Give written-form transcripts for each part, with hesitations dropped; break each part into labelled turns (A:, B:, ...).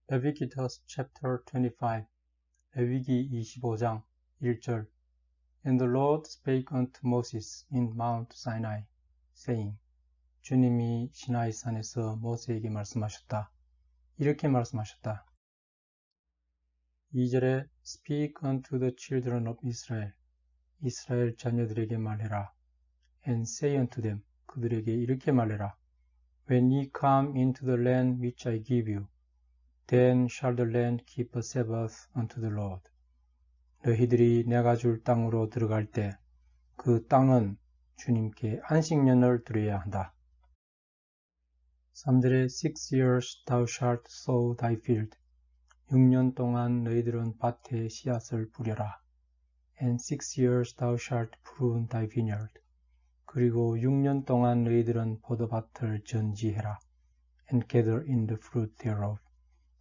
A: Leviticus chapter 25 레위기 25장 1절 And the Lord spake unto Moses in Mount Sinai, saying 주님이 시나이 산에서 모세에게 말씀하셨다. 이렇게 말씀하셨다. 2절에 Speak unto the children of Israel 이스라엘 자녀들에게 말해라. And say unto them 그들에게 이렇게 말해라. When ye come into the land which I give you Then shall the land keep a Sabbath unto the Lord. 너희들이 내가 줄 땅으로 들어갈 때 그 땅은 주님께 안식년을 드려야 한다. 3절에 6 years thou shalt sow thy field. 6년 동안 너희들은 밭에 씨앗을 뿌려라. And 6 years thou shalt prune thy vineyard. 그리고 6년 동안 너희들은 포도밭을 전지해라. And gather in the fruit thereof.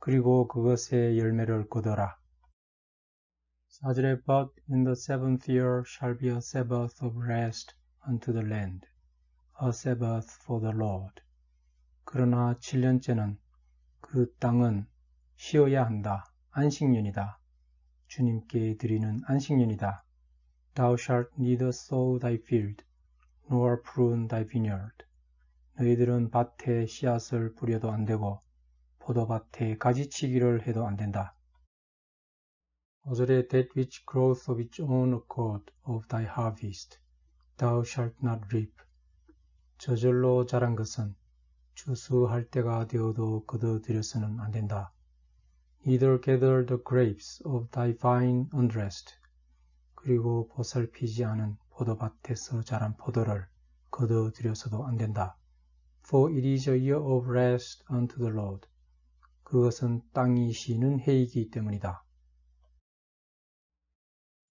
A: 그리고 그것의 열매를 거둬라. 4절에 But in the seventh year shall be a Sabbath of rest unto the land, a Sabbath for the Lord. 그러나 7년째는 그 땅은 쉬어야 한다. 안식년이다. 주님께 드리는 안식년이다. Thou shalt neither sow thy field, nor prune thy vineyard. 너희들은 밭에 씨앗을 뿌려도 안 되고 포도밭에 가지치기를 해도 안 된다. 5절에 That which groweth of its own accord of thy harvest, thou shalt not reap. 저절로 자란 것은 추수할 때가 되어도 거둬들여서는 안 된다. Neither gather the grapes of thy vine undressed. 그리고 보살피지 않은 포도밭에서 자란 포도를 거둬들여서도 안 된다. For it is a year of rest unto the Lord. 그것은 땅이 쉬는 해이기 때문이다.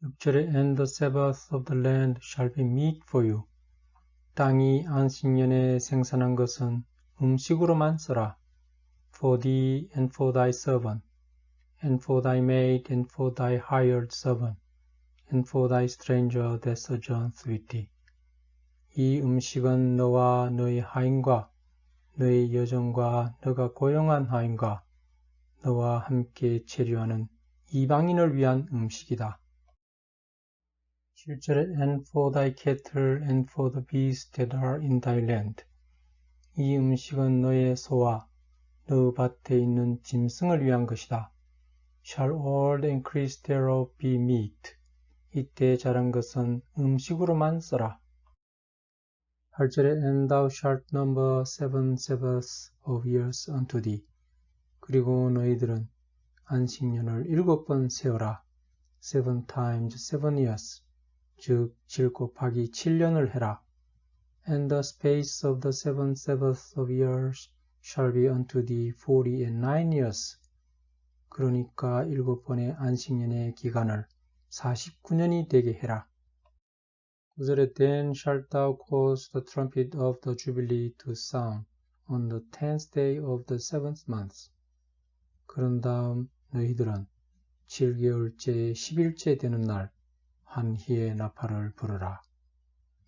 A: 6절에 And the Sabbath of the land shall be meat for you. 땅이 안식년에 생산한 것은 음식으로만 써라. For thee and for thy servant, and for thy maid and for thy hired servant, and for thy stranger that sojourneth with thee. 이 음식은 너와 너의 하인과 너의 여종과 너가 고용한 하인과 너와 함께 체류하는 이방인을 위한 음식이다. 7절에 And for thy cattle and for the beasts that are in thy land. 이 음식은 너의 소와 너 밭에 있는 짐승을 위한 것이다. Shall all the increase thereof be meat. 이때 자란 것은 음식으로만 써라. 8절에 And thou shalt number 7 Sabbaths of years unto thee. 그리고 너희들은 안식년을 7번 세어라. 7 times 7 years. 즉 7 곱하기 7년을 해라. And the space of the 7 Sabbaths of years shall be unto thee 49 years. 그러니까 7번의 안식년의 기간을 49년이 되게 해라. 9절에 Then shalt thou cause the trumpet of the Jubilee to sound on the 10th day of the 7th month. 그런 다음 너희들은 7개월째 10일째 되는 날 환희의 나팔을 부르라.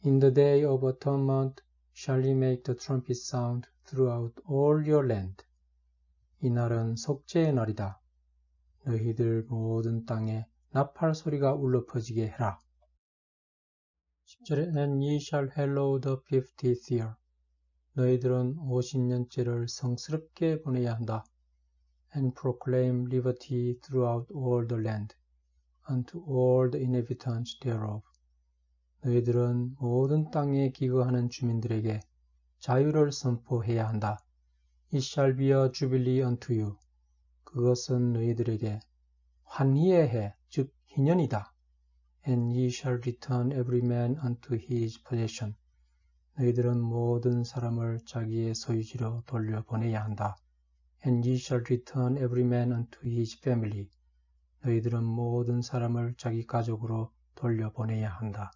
A: In the day of atonement shall ye make the trumpet sound throughout all your land. 이 날은 속죄의 날이다. 너희들 모든 땅에 나팔 소리가 울려 퍼지게 해라. 10절에 And ye shall hallow the 50th year. 너희들은 50년째를 성스럽게 보내야 한다. And proclaim liberty throughout all the land, unto all the inhabitants thereof. 너희들은 모든 땅에 기거하는 주민들에게 자유를 선포해야 한다. It shall be a jubilee unto you. 그것은 너희들에게 환희의 해, 즉 희년이다. And ye shall return every man unto his possession. 너희들은 모든 사람을 자기의 소유지로 돌려보내야 한다. And ye shall return every man unto his family. 너희들은 모든 사람을 자기 가족으로 돌려보내야 한다.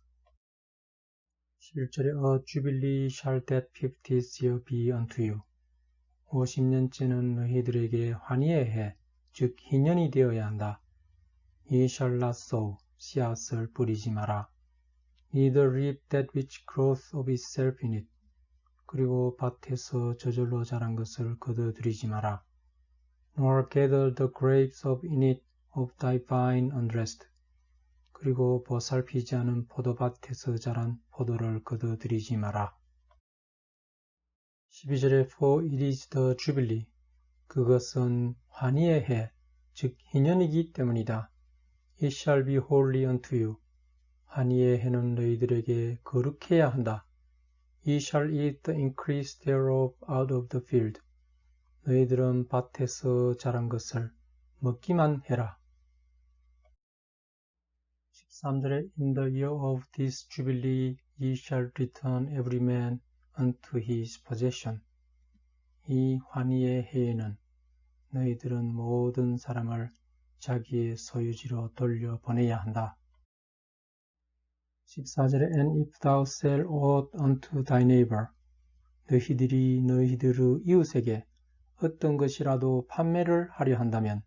A: 7절에 A jubilee shall that 50th year be unto you. 50년째는 너희들에게 환희의 해, 즉 희년이 되어야 한다. Ye shall not sow, 씨앗을 뿌리지 마라. Neither reap that which groweth of itself in it. 그리고 밭에서 저절로 자란 것을 거둬들이지 마라. nor gather the grapes of in it of thy vine undressed. 그리고 보살피지 않은 포도밭에서 자란 포도를 거둬들이지 마라. 12절에 For it is the jubilee. 그것은 환희의 해, 즉 희년이기 때문이다. It shall be holy unto you. 환희의 해는 너희들에게 거룩해야 한다. Ye shall eat the increase thereof out of the field. 너희들은 밭에서 자란 것을 먹기만 해라. 13절에 In the year of this jubilee ye shall return every man unto his possession. 이 환희의 해에는 너희들은 모든 사람을 자기의 소유지로 돌려보내야 한다. 14절에 And if thou sell aught unto thy neighbor, 너희들이 너희들의 이웃에게 어떤 것이라도 판매를 하려 한다면,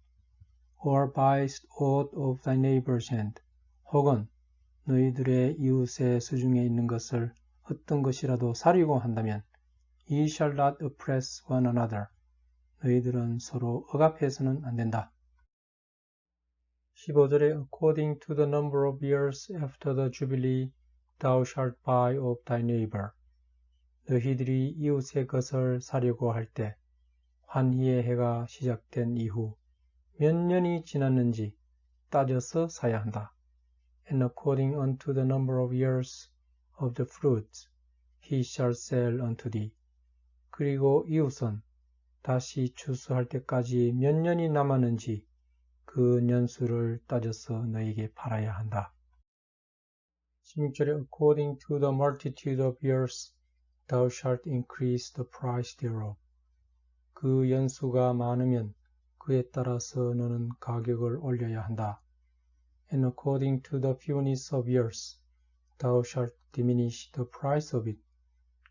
A: or buyest aught of thy neighbor's hand, 혹은 너희들의 이웃의 수중에 있는 것을 어떤 것이라도 사려고 한다면, ye shall not oppress one another. 너희들은 서로 억압해서는 안 된다. 15절에 According to the number of years after the jubilee, thou shalt buy of thy neighbor. 너희들이 이웃의 것을 사려고 할 때, 환희의 해가 시작된 이후 몇 년이 지났는지 따져서 사야 한다. And according unto the number of years of the fruits, he shall sell unto thee. 그리고 이웃은 다시 추수할 때까지 몇 년이 남았는지 그 년수를 따져서 너에게 팔아야 한다. 16절에 According to the multitude of years, thou shalt increase the price thereof. 그 연수가 많으면 그에 따라서 너는 가격을 올려야 한다. And according to the fewness of years, thou shalt diminish the price of it.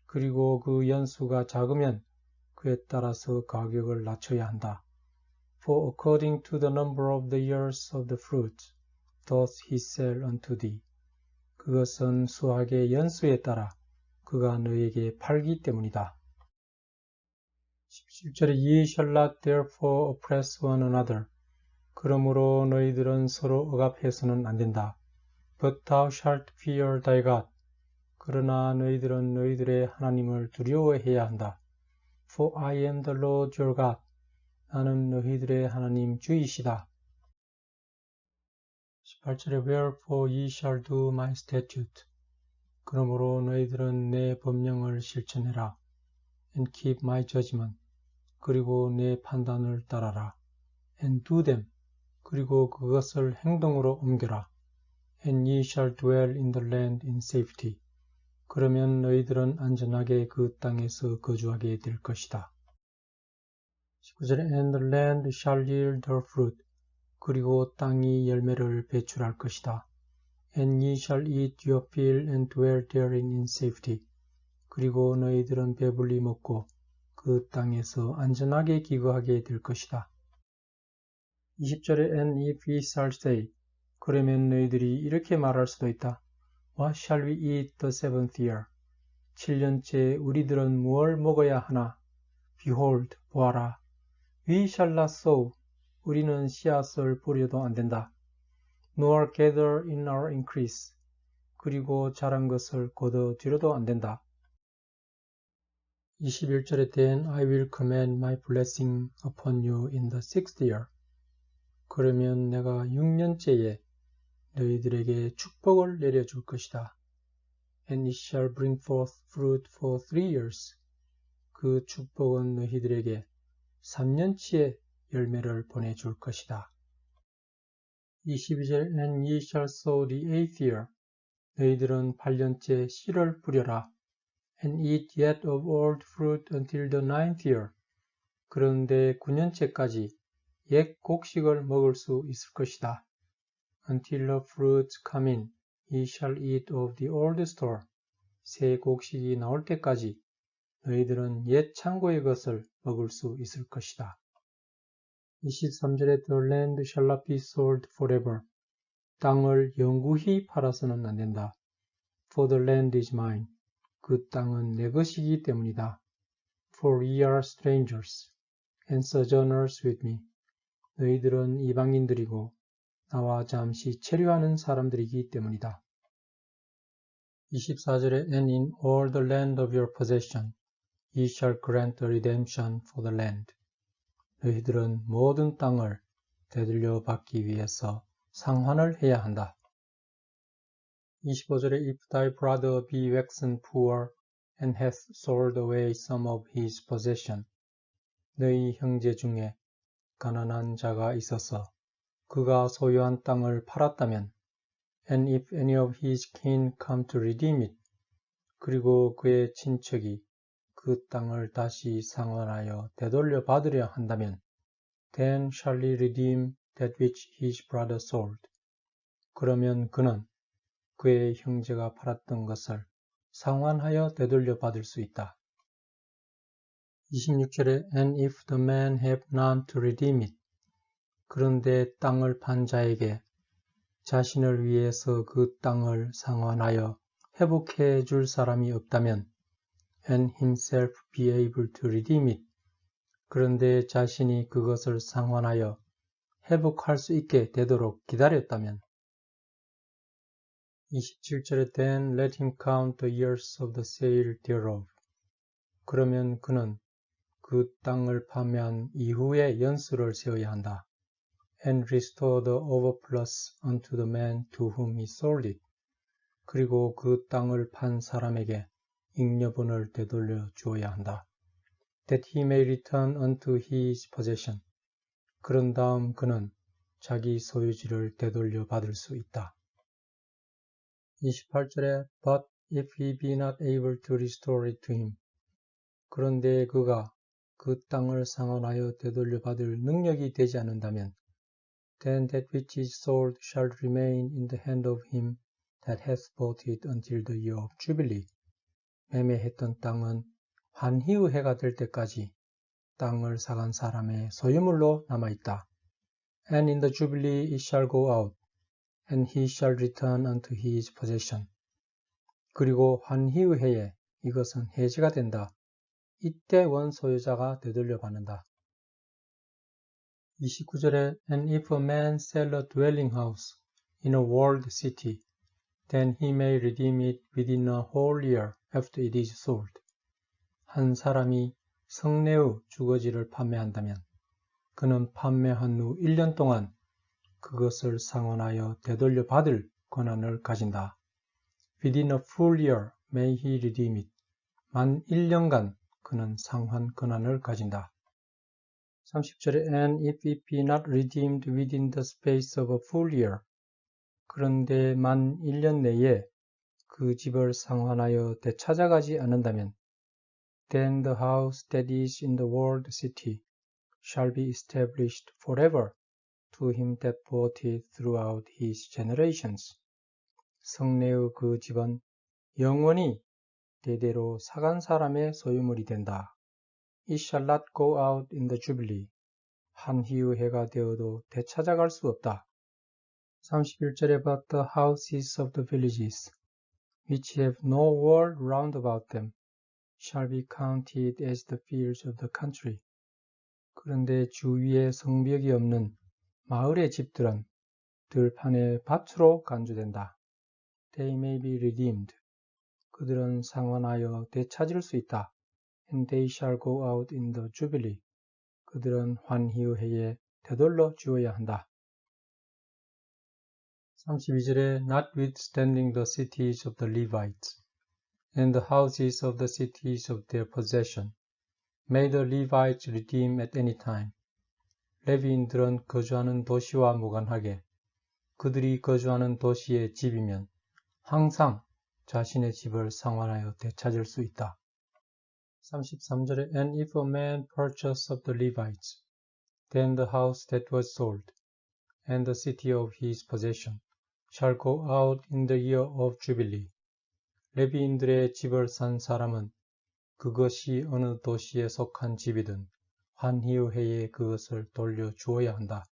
A: 그리고 그 연수가 작으면 그에 따라서 가격을 낮춰야 한다. For according to the number of the years of the fruit, doth he sell unto thee. 그것은 수확의 연수에 따라 그가 너에게 팔기 때문이다. 17절에 Ye shall not therefore oppress one another. 그러므로 너희들은 서로 억압해서는 안 된다. But thou shalt fear thy God. 그러나 너희들은 너희들의 하나님을 두려워해야 한다. For I am the Lord your God. 나는 너희들의 하나님 주이시다. 18절에 Wherefore ye shall do my statute. 그러므로 너희들은 내 법령을 실천해라. And keep my judgment. 그리고 내 판단을 따라라. And do them. 그리고 그것을 행동으로 옮겨라. And ye shall dwell in the land in safety. 그러면 너희들은 안전하게 그 땅에서 거주하게 될 것이다. 19절에 And the land shall yield her fruit. 그리고 땅이 열매를 배출할 것이다. And ye shall eat your fill and dwell therein in safety. 그리고 너희들은 배불리 먹고 그 땅에서 안전하게 기거하게 될 것이다. 20절에 And if ye shall say, 그러면 너희들이 이렇게 말할 수도 있다. What shall we eat the seventh year? 7년째 우리들은 무엇을 먹어야 하나? Behold, 보아라. We shall not sow. 우리는 씨앗을 뿌려도 안 된다. Nor gather in our increase. 그리고 자란 것을 거둬들여도 안 된다. 21절에 Then I will command my blessing upon you in the sixth year. 그러면 내가 6년째에 너희들에게 축복을 내려줄 것이다. And it shall bring forth fruit for 3 years. 그 축복은 너희들에게 3년치의 열매를 보내줄 것이다. 22절 And ye shall sow the eighth year. 너희들은 8년째 씨를 뿌려라. And eat yet of old fruit until the ninth year. 그런데 9년째까지 옛 곡식을 먹을 수 있을 것이다. Until the fruits come in, ye shall eat of the old store. 새 곡식이 나올 때까지 너희들은 옛 창고의 것을 먹을 수 있을 것이다. 23절에 The land shall not be sold forever. 땅을 영구히 팔아서는 안 된다. For the land is mine. 그 땅은 내 것이기 때문이다. For ye are strangers and sojourners with me. 너희들은 이방인들이고 나와 잠시 체류하는 사람들이기 때문이다. 24절에 And in all the land of your possession ye shall grant a redemption for the land. 너희들은 모든 땅을 되돌려 받기 위해서 상환을 해야 한다. 25절에 If thy brother be waxen poor and hath sold away some of his possession. 너희 형제 중에 가난한 자가 있어서 그가 소유한 땅을 팔았다면 And if any of his kin come to redeem it. 그리고 그의 친척이 그 땅을 다시 상환하여 되돌려 받으려 한다면 Then shall he redeem that which his brother sold. 그러면 그는 그의 형제가 팔았던 것을 상환하여 되돌려 받을 수 있다. 26절에 And if the man have none to redeem it. 그런데 땅을 판 자에게 자신을 위해서 그 땅을 상환하여 회복해 줄 사람이 없다면 And himself be able to redeem it. 그런데 자신이 그것을 상환하여 회복할 수 있게 되도록 기다렸다면 27절에 Then let him count the years of the sale thereof. 그러면 그는 그 땅을 파면 이후에 연수를 세워야 한다. And restore the overplus unto the man to whom he sold it. 그리고 그 땅을 판 사람에게 잉여분을 되돌려 주어야 한다. That he may return unto his possession. 그런 다음 그는 자기 소유지를 되돌려 받을 수 있다. 28절에 But if he be not able to restore it to him. 그런데 그가 그 땅을 상환하여 되돌려 받을 능력이 되지 않는다면 Then that which is sold shall remain in the hand of him that hath bought it until the year of Jubilee. 매매했던 땅은 환희의 해가 될 때까지 땅을 사간 사람의 소유물로 남아있다. And in the Jubilee it shall go out, and he shall return unto his possession. 그리고 환희의 해에 이것은 해지가 된다. 이때 원소유자가 되돌려 받는다. 29절에 And if a man sell a dwelling house in a walled city, then he may redeem it within a whole year after it is sold. 한 사람이 성내의 주거지를 판매한다면 그는 판매한 후 1년 동안 그것을 상환하여 되돌려 받을 권한을 가진다. Within a full year may he redeem it. 만 1년간 그는 상환 권한을 가진다. 30절에 And if it be not redeemed within the space of a full year. 그런데 만 1년 내에 그 집을 상환하여 되찾아가지 않는다면 Then the house that is in the walled city shall be established forever to him that bought it throughout his generations. 성내의 그 집은 영원히 대대로 사간 사람의 소유물이 된다. It shall not go out in the jubilee. 한희의 해가 되어도 되찾아갈 수 없다. 31절에 But the houses of the villages, which have no wall round about them, shall be counted as the fields of the country. 그런데 주위에 성벽이 없는 마을의 집들은 들판의 밭으로 간주된다. They may be redeemed. 그들은 상환하여 되찾을 수 있다. And they shall go out in the jubilee. 그들은 환희의 해에 되돌려 주어야 한다. 32절에 Notwithstanding the cities of the Levites and the houses of the cities of their possession, may the Levites redeem at any time. 레위인들은 거주하는 도시와 무관하게 그들이 거주하는 도시의 집이면 항상 자신의 집을 상환하여 되찾을 수 있다. 33절에 And if a man purchase of the Levites, then the house that was sold, and the city of his possession, shall go out in the year of Jubilee. 레위인들의 집을 산 사람은 그것이 어느 도시에 속한 집이든 환희의 해에 그것을 돌려 주어야 한다.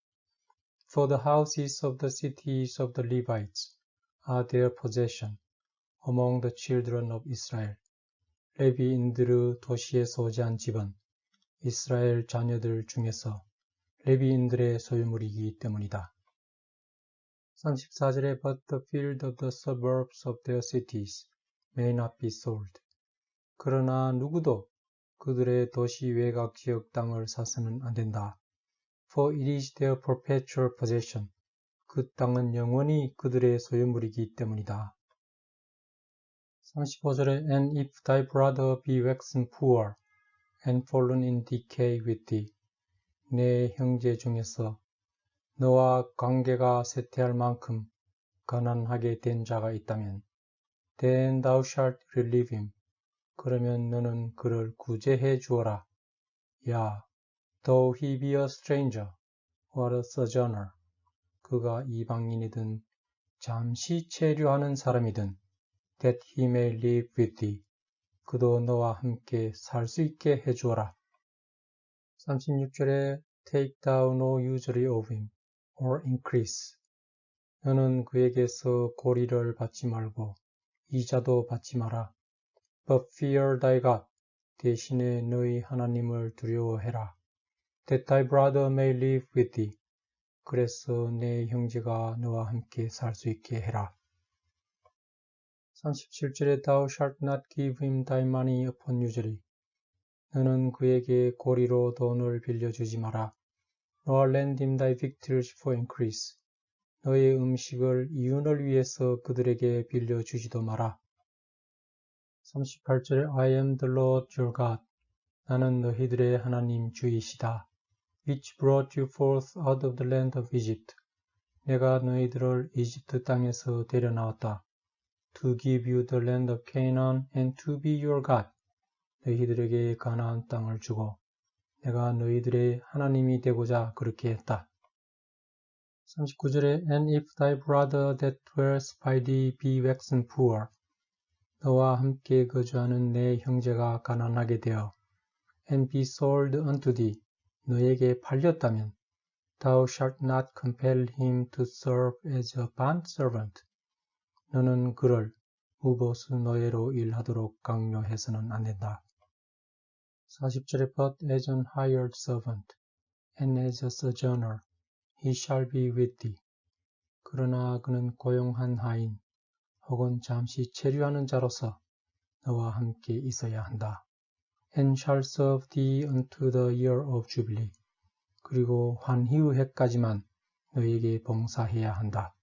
A: For the houses of the cities of the Levites are their possession among the children of Israel. 레위인들의 도시에 소지한 집은 이스라엘 자녀들 중에서 레비인들의 소유물이기 때문이다. 34절에 But the field of the suburbs of their cities may not be sold. 그러나 누구도 그들의 도시 외곽 지역 땅을 사서는 안 된다. For it is their perpetual possession. 그 땅은 영원히 그들의 소유물이기 때문이다. 35절에 And if thy brother be waxen poor and fallen in decay with thee. 내 형제 중에서 너와 관계가 쇠퇴할 만큼 가난하게 된 자가 있다면 Then thou shalt relieve him. 그러면 너는 그를 구제해 주어라. 야, though he be a stranger or a sojourner. 그가 이방인이든 잠시 체류하는 사람이든 that he may live with thee. 그도 너와 함께 살 수 있게 해주어라. 36절에 Take thou no usury of him or increase. 너는 그에게서 고리를 받지 말고 이자도 받지 마라. But fear thy God. 대신에 너희 하나님을 두려워해라. That thy brother may live with thee. 그래서 내 형제가 너와 함께 살 수 있게 해라. 37절에 Thou shalt not give him thy money upon usury. 너는 그에게 고리로 돈을 빌려주지 마라. Nor lend him thy victuals for increase. 너의 음식을 이윤을 위해서 그들에게 빌려주지도 마라. 38절에 I am the Lord your God. 나는 너희들의 하나님 주이시다. Which brought you forth out of the land of Egypt. 내가 너희들을 이집트 땅에서 데려나왔다. To give you the land of Canaan and to be your God. 너희들에게 가나안 땅을 주고 내가 너희들의 하나님이 되고자 그렇게 했다. 39절에 And if thy brother that dwells by thee be waxen poor. 너와 함께 거주하는 내 형제가 가난하게 되어 and be sold unto thee. 너에게 팔렸다면 Thou shalt not compel him to serve as a bondservant. 너는 그를 무보수 노예로 일하도록 강요해서는 안 된다. 40절에 But as an hired servant and as a sojourner he shall be with thee. 그러나 그는 고용한 하인 혹은 잠시 체류하는 자로서 너와 함께 있어야 한다. And shall serve thee unto the year of jubilee. 그리고 환희의 해까지만 너에게 봉사해야 한다.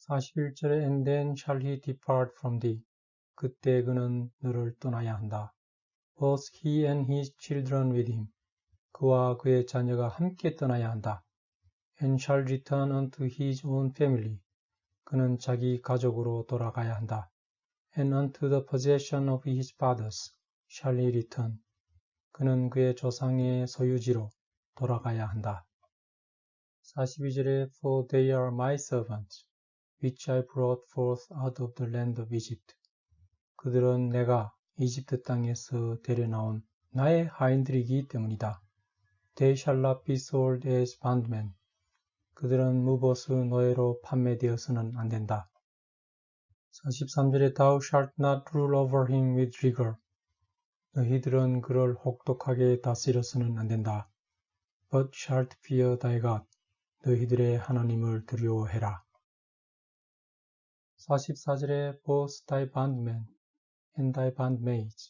A: 41절에 And then shall he depart from thee. 그때 그는 너를 떠나야 한다. Both he and his children with him. 그와 그의 자녀가 함께 떠나야 한다. And shall return unto his own family. 그는 자기 가족으로 돌아가야 한다. And unto the possession of his fathers shall he return. 그는 그의 조상의 소유지로 돌아가야 한다. 42절에 For they are my servants, which I brought forth out of the land of Egypt. 그들은 내가 이집트 땅에서 데려나온 나의 하인들이기 때문이다. They shall not be sold as bondmen. 그들은 무보수 노예로 판매되어서는 안 된다. 43절에 Thou shalt not rule over him with rigor. 너희들은 그를 혹독하게 다스려서는 안 된다. But shalt fear thy God. 너희들의 하나님을 두려워해라. 44절에 Both thy bondmen and thy bondmaids,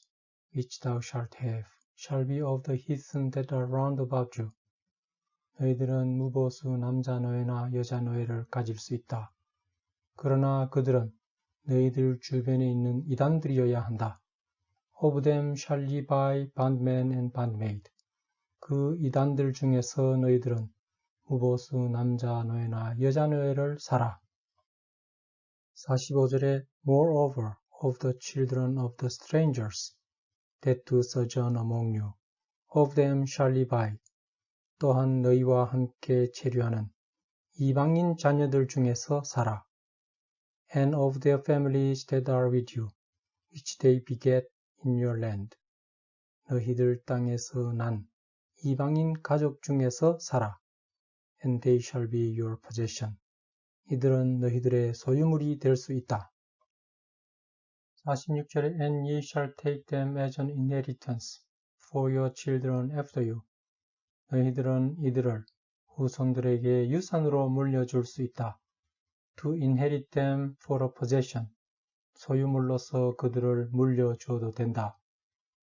A: which thou shalt have, shall be of the heathen that are round about you. 너희들은 무보수 남자 노예나 여자 노예를 가질 수 있다. 그러나 그들은 너희들 주변에 있는 이단들이어야 한다. Of them shall ye buy bondman and bondmaid. 그 이단들 중에서 너희들은 무보수 남자 노예나 여자 노예를 사라. 45절에 Moreover of the children of the strangers that do sojourn among you, of them shall ye buy. 또한 너희와 함께 체류하는 이방인 자녀들 중에서 사라. And of their families that are with you, which they beget in your land. 너희들 땅에서 난 이방인 가족 중에서 사라. And they shall be your possession. 이들은 너희들의 소유물이 될 수 있다. 46절에 And ye shall take them as an inheritance for your children after you. 너희들은 이들을 후손들에게 유산으로 물려줄 수 있다. To inherit them for a possession. 소유물로서 그들을 물려주어도 된다.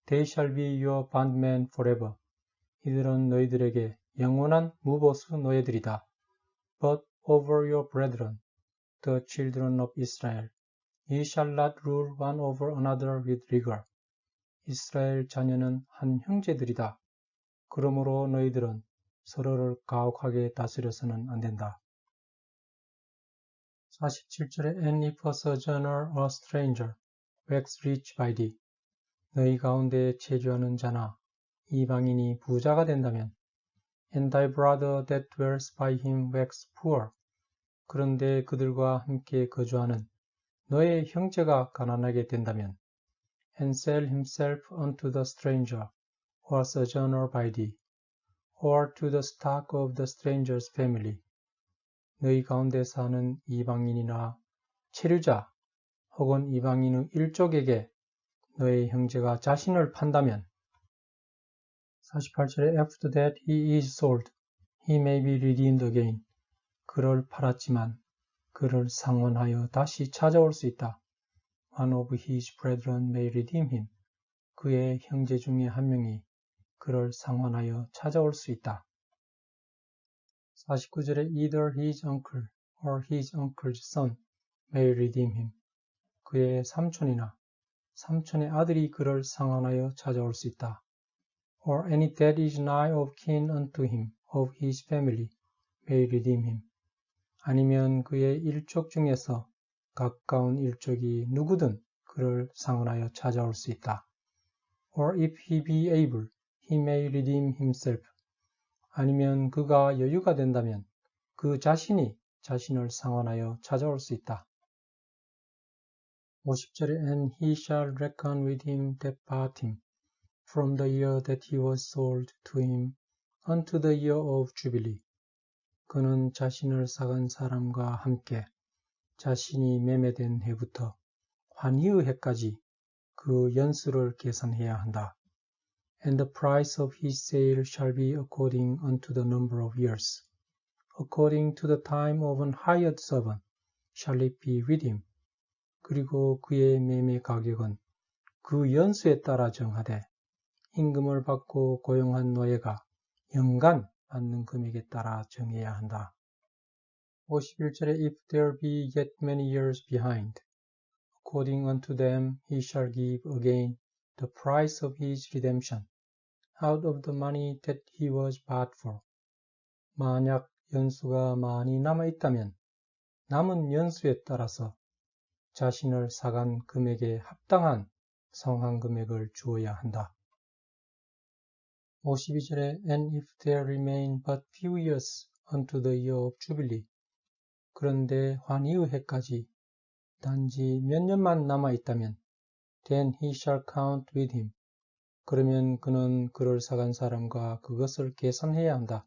A: They shall be your bondmen forever. 이들은 너희들에게 영원한 무보수 노예들이다. But over your brethren, the children of Israel, ye shall not rule one over another with rigor. 이스라엘 자녀는 한 형제들이다. 그러므로 너희들은 서로를 가혹하게 다스려서는 안 된다. 47절에 And if a sojourner or stranger wax rich by thee. 너희 가운데 체류하는 자나 이방인이 부자가 된다면 And thy brother that dwells by him wax poor. 그런데 그들과 함께 거주하는 너의 형제가 가난하게 된다면 And sell himself unto the stranger or sojourner by thee, or to the stock of the stranger's family. 너희 가운데 사는 이방인이나 체류자 혹은 이방인의 일족에게 너의 형제가 자신을 판다면 48절에 After that he is sold, he may be redeemed again. 그를 팔았지만 그를 상환하여 다시 찾아올 수 있다. One of his brethren may redeem him. 그의 형제 중에 한 명이 그를 상환하여 찾아올 수 있다. 49절에 Either his uncle or his uncle's son may redeem him. 그의 삼촌이나 삼촌의 아들이 그를 상환하여 찾아올 수 있다. Or any that is nigh of kin unto him of his family may redeem him. 아니면 그의 일족 중에서 가까운 일족이 누구든 그를 상환하여 찾아올 수 있다. Or if he be able, he may redeem himself. 아니면 그가 여유가 된다면 그 자신이 자신을 상환하여 찾아올 수 있다. 50절에 And he shall reckon with him that bought him from the year that he was sold to him unto the year of jubilee. 그는 자신을 사간 사람과 함께 자신이 매매된 해부터 환희의 해까지 그 연수를 계산해야 한다. And the price of his sale shall be according unto the number of years. According to the time of an hired servant shall it be with him. 그리고 그의 매매 가격은 그 연수에 따라 정하되 임금을 받고 고용한 노예가 연간 받는 금액에 따라 정해야 한다. 51절에 If there be yet many years behind, according unto them he shall give again the price of his redemption, out of the money that he was bought for. 만약 연수가 많이 남아있다면 남은 연수에 따라서 자신을 사간 금액에 합당한 성한 금액을 주어야 한다. 52절에 And if there remain but few years unto the year of jubilee. 그런데 환희의 해까지 단지 몇 년만 남아있다면 Then he shall count with him. 그러면 그는 그를 사간 사람과 그것을 계산해야 한다.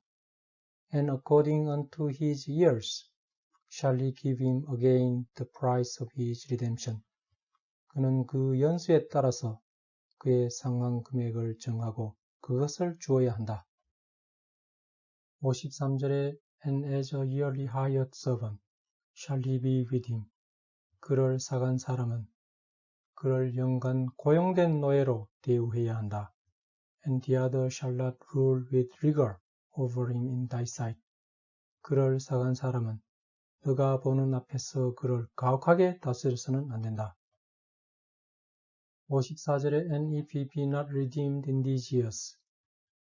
A: And according unto his years shall he give him again the price of his redemption. 그는 그 연수에 따라서 그의 상환 금액을 정하고 그것을 주어야 한다. 53절에 And as a yearly hired servant shall he be with him. 그를 사간 사람은 그를 연간 고용된 노예로 대우해야 한다. And the other shall not rule with rigor over him in thy sight. 그를 사간 사람은 너가 보는 앞에서 그를 가혹하게 다스려서는 안 된다. 54절에 And if he be not redeemed in these years.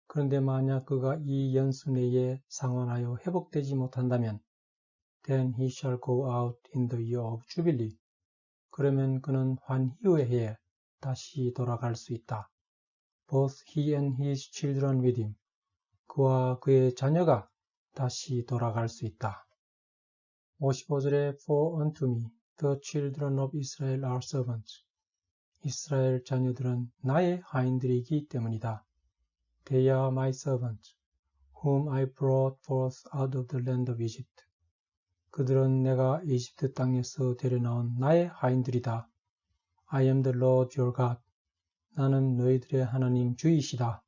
A: 그런데 만약 그가 이 연수 내에 상환하여 회복되지 못한다면 Then he shall go out in the year of jubilee. 그러면 그는 환희의 해에 다시 돌아갈 수 있다. Both he and his children with him. 그와 그의 자녀가 다시 돌아갈 수 있다. 55절에 For unto me the children of Israel are servants. 이스라엘 자녀들은 나의 하인들이기 때문이다. They are my servants, whom I brought forth out of the land of Egypt. 그들은 내가 이집트 땅에서 데려나온 나의 하인들이다. I am the Lord your God. 나는 너희들의 하나님 주이시다.